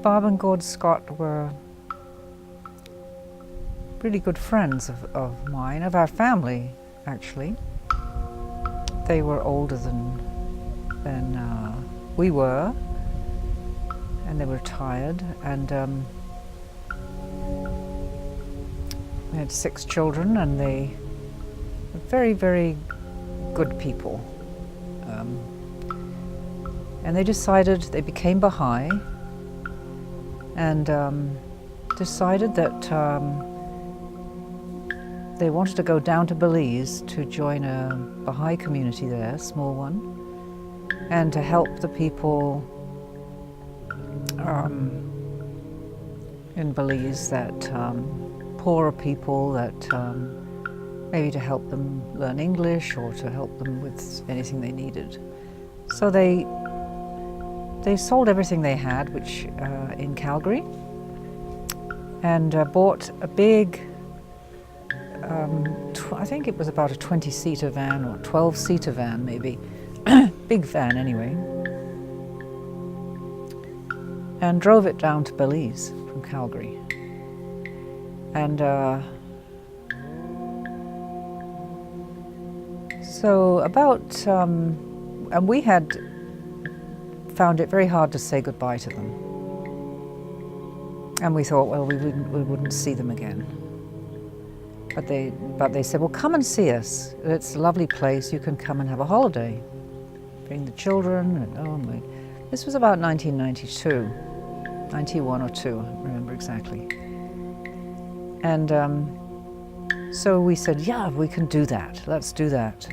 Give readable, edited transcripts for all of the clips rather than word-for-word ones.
Barb and Gord Scott were really good friends of mine, of our family, actually. They were older than we were, and they were retired, and we had 6 children, and they were very, very good people. And they decided, they became Baha'i, and decided that they wanted to go down to Belize to join a Baha'i community there, a small one, and to help the people in Belize, that poorer people, that maybe to help them learn English or to help them with anything they needed. So they sold everything they had, which in Calgary, and bought a big, I think it was about a 20-seater van or 12-seater van maybe, big van anyway, and drove it down to Belize from Calgary. And so about, and we had found it very hard to say goodbye to them. And we thought, well, we wouldn't see them again. But they said, well, come and see us. It's a lovely place. You can come and have a holiday. Bring the children. And oh my, this was about 1992, 91 or 2, I don't remember exactly. And so we said, yeah, we can do that. Let's do that.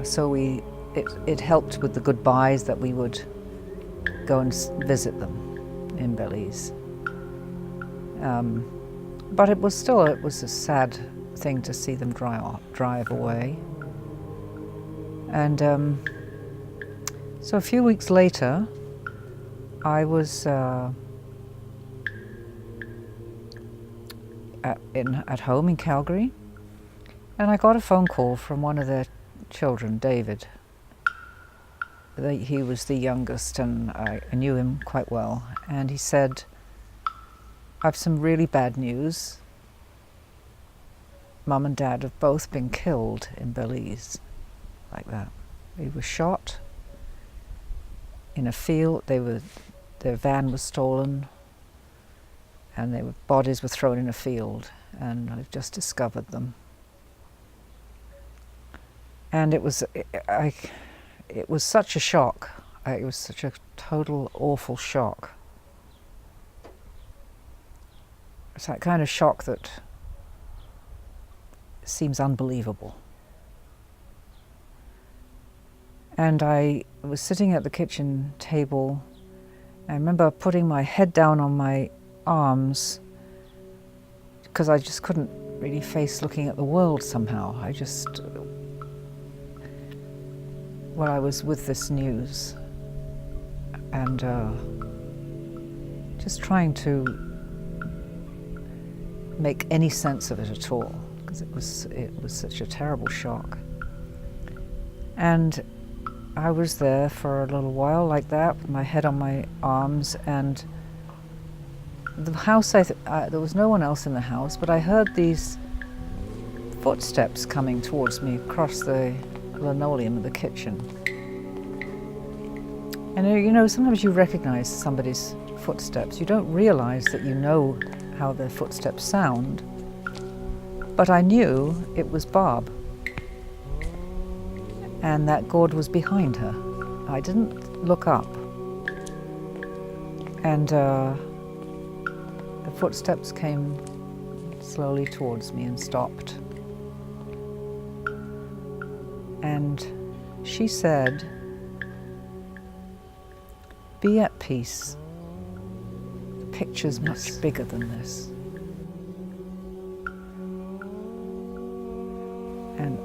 So it helped with the goodbyes that we would go and visit them in Belize. But it was a sad thing to see them drive away. And so a few weeks later, I was at home in Calgary, and I got a phone call from one of their children, David. He was the youngest, and I knew him quite well. And he said, I've some really bad news. Mum and Dad have both been killed in Belize, like that. They were shot in a field. Their van was stolen, and their bodies were thrown in a field, and I've just discovered them. And it was such a shock. It was such a total awful shock. It's that kind of shock that seems unbelievable. And I was sitting at the kitchen table. I remember putting my head down on my arms because I just couldn't really face looking at the world somehow. I was with this news, and just trying to make any sense of it at all, because it was such a terrible shock. And I was there for a little while like that, with my head on my arms, and the house, there was no one else in the house, but I heard these footsteps coming towards me across the linoleum of the kitchen. And you know, sometimes you recognize somebody's footsteps. You don't realize that you know how their footsteps sound, but I knew it was Barb, and that Gord was behind her. I didn't look up, and the footsteps came slowly towards me and stopped. And she said, "Be at peace. The picture's much bigger than this." And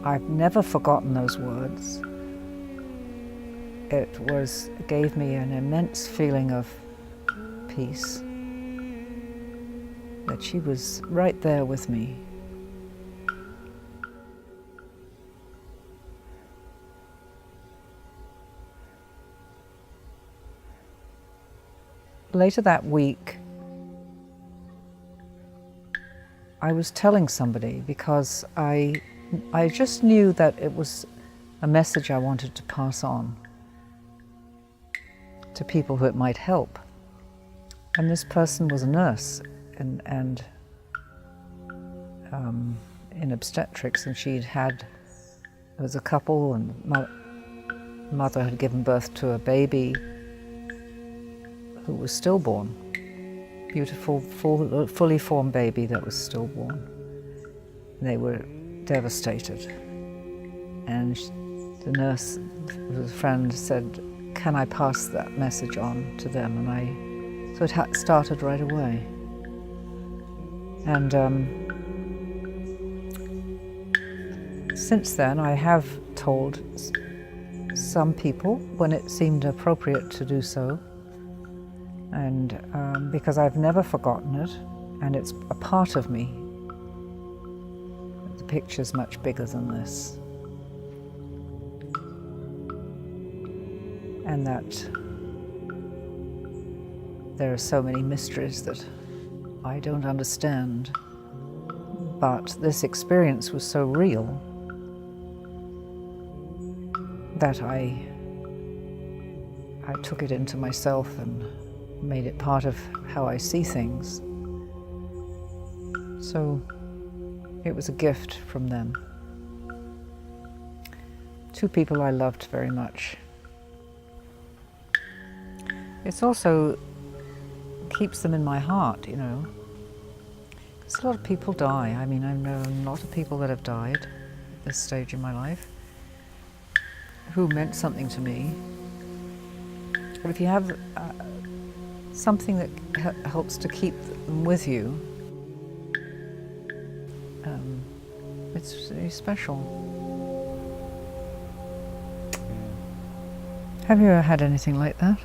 I've never forgotten those words. It gave me an immense feeling of peace, that she was right there with me. later that week, I was telling somebody because I just knew that it was a message I wanted to pass on to people who it might help. And this person was a nurse and in obstetrics, and there was a couple, and mother had given birth to a baby who was stillborn. Beautiful, fully formed baby that was stillborn. They were devastated. And the nurse, a friend, said, "Can I pass that message on to them?" And so it started right away. And since then, I have told some people when it seemed appropriate to do so, and because I've never forgotten it, and it's a part of me. The picture's much bigger than this. And that there are so many mysteries that I don't understand, but this experience was so real that I took it into myself and made it part of how I see things. So it was a gift from them. Two people I loved very much. It's also keeps them in my heart, you know. Because a lot of people die. I mean, I've known a lot of people that have died at this stage in my life who meant something to me. But if you have something that helps to keep them with you, it's very special. Have you ever had anything like that?